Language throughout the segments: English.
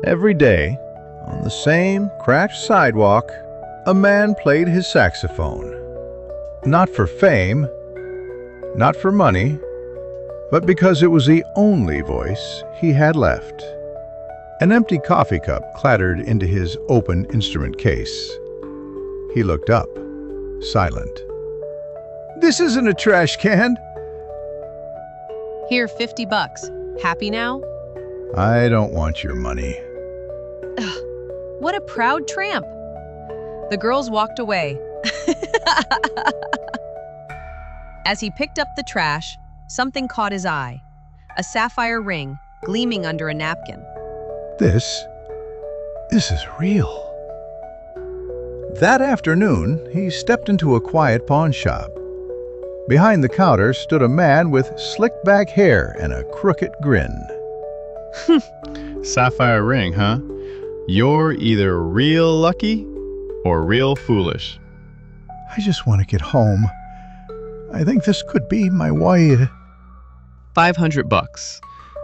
Every day, on the same cracked sidewalk, a man played his saxophone. Not for fame, not for money, but because it was the only voice he had left. An empty coffee cup clattered into his open instrument case. He looked up, silent. "This isn't a trash can." Here, $50. Happy now? "I don't want your money." Ugh, what a proud tramp. The girls walked away. As he picked up the trash, something caught his eye. A sapphire ring gleaming under a napkin. This is real. That afternoon, he stepped into a quiet pawn shop. Behind the counter stood a man with slicked-back hair and a crooked grin. Sapphire ring, huh? You're either real lucky or real foolish. "I just want to get home. I think this could be my wife." $500.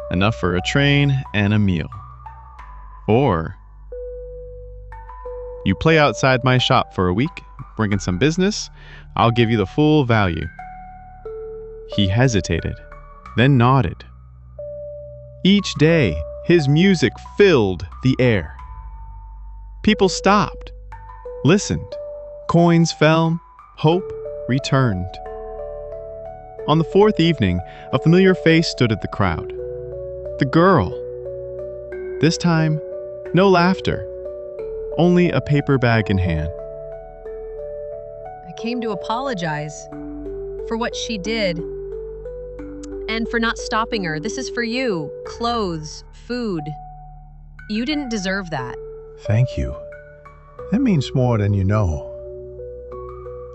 Enough for a train and a meal. Or you play outside my shop for a week, bring in some business, I'll give you the full value. He hesitated, then nodded. Each day, his music filled the air. People stopped, listened. Coins fell, hope returned. On the fourth evening, a familiar face stood at the crowd. The girl. This time, no laughter, only a paper bag in hand. I came to apologize for what she did and for not stopping her. This is for you. Clothes, food. You didn't deserve that. "Thank you. That means more than you know."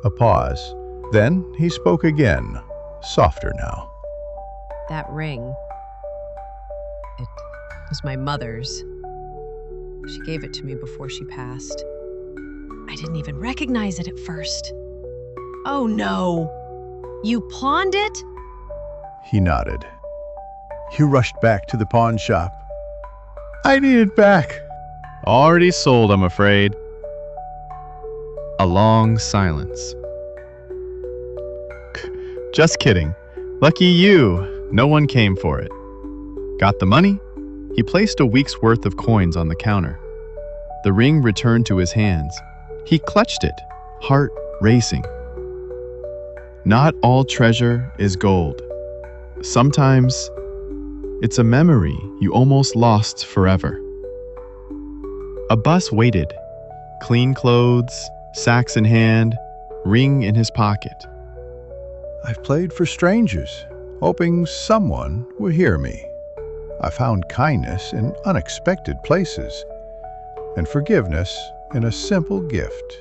A pause. Then he spoke again, softer now. That ring, it was my mother's. She gave it to me before she passed. I didn't even recognize it at first. Oh no! You pawned it? He nodded. He rushed back to the pawn shop. "I need it back." Already sold, I'm afraid. A long silence. Just kidding. Lucky you, no one came for it. Got the money? He placed a week's worth of coins on the counter. The ring returned to his hands. He clutched it, heart racing. Not all treasure is gold. Sometimes it's a memory you almost lost forever. A bus waited. Clean clothes, sacks in hand, ring in his pocket. "I've played for strangers, hoping someone would hear me. I found kindness in unexpected places, and forgiveness in a simple gift."